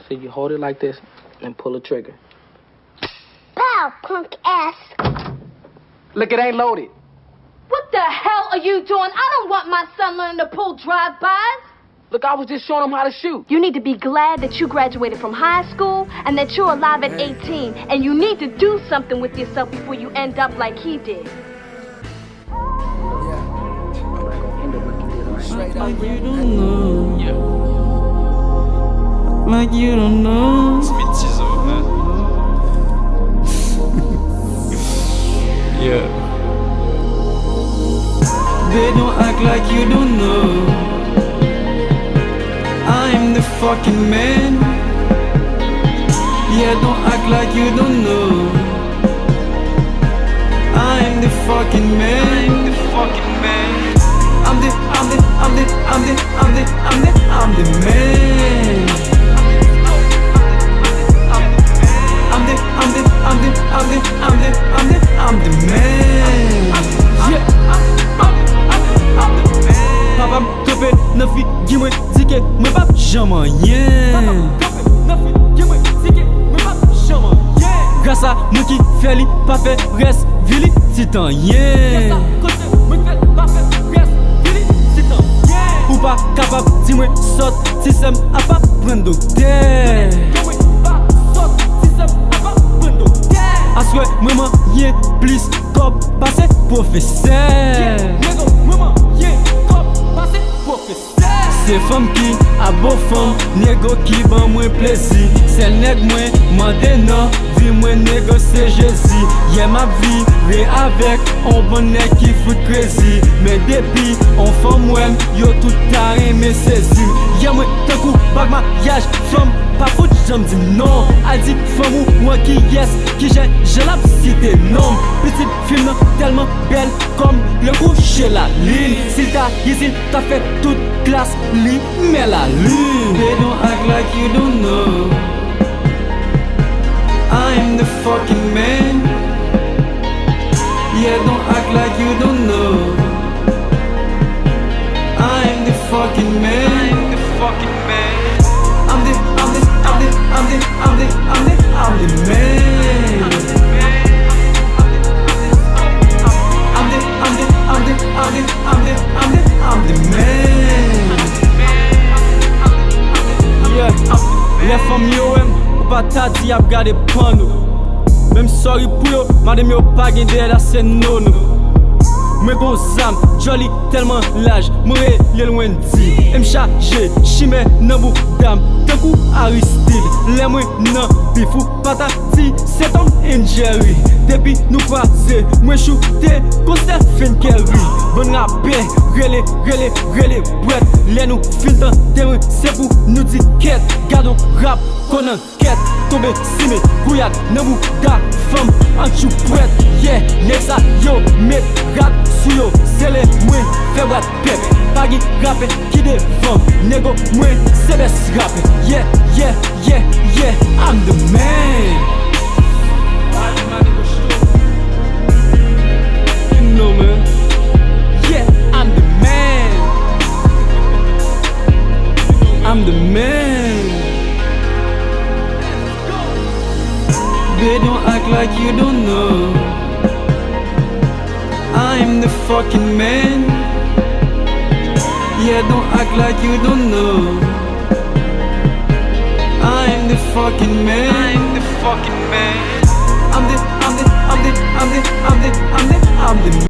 So you hold it like this and pull the trigger. Pow, punk ass. Look, it ain't loaded. What the hell are you doing? I don't want my son learning to pull drive-bys. Look, I was just showing him how to shoot. You need to be glad that you graduated from high school and that you're alive at 18. And you need to do something with yourself before you end up like he did. Like you don't know. Yeah. Like you don't know. Smith Tizo, man. Yeah. They don't act like you don't know. I'm the fucking man. Yeah, don't act like you don't know. I'm the fucking man. I'm the fucking man. I'm the man. I'm the man. Yeah. Papa m'topé, nan fi gi mwen dike, mwen pap jaman yen. Grâce à mwen ki fè li, pa fè res, vili titan yen. Ou pas capable di mwen sot, si sem a pa pren dokter. Aswe mwen man yen plus kop pase professeur. C'est femme qui a beau femme, négo qui ban moins plaisir. C'est nèg moins mande non, vie moins négocier Jésus. Y'a ma vie, ré avec, on bon nèg qui fout crazy. Mais depuis, on femme moi, yo tout taré mais saisi. Y'a moi tant coup, bag mariage, femme, pas fout, j'aime dit non. A dit femme ou moi qui yes, qui j'ai la cité non. Petite fille non, tellement belle comme le coucher la ligne. S'il t'a ici, t'as fait toute classe, li, mais la lune. They don't act like you don't know. I'm the fucking man. Yeah, don't act like you don't know. I'm the fucking man. I'm the fucking man. I'm the man. I'm the man. Yeah, les femmes yo aiment, ou pas ta di ap gade pan nou. Même sorry pou yo, madame yo pa gen de la scène non nou. Mwen gon zam, jolly tellement l'âge, mwen re loin di. M chargé, chimè nan bou dam, tan kou Aristide. Le mwen nan bifou, patati, c'est Tom and Jerry. Depuis nous croiser, mwen choute, kon Stephen Curry. Bon rapè, rele, bouet. Le nou fil dan terrain, c'est pour nous di ket. Gardons rap, kon enquête. Tombe sime, kouyak, nan bou da femme, an chou prête. Yeah, nek sa yo, met rat sou yo, c'est le mwen, fè wad pep. Pagi rapè, ki de femme, nego mwen, se bes rapè. Yeah, I'm the man. You know man. Yeah, I'm the man. I'm the man. They don't act like you don't know. I'm the fucking man. Yeah, don't act like you don't know. I'm the fucking man. I'm the fucking man. I'm the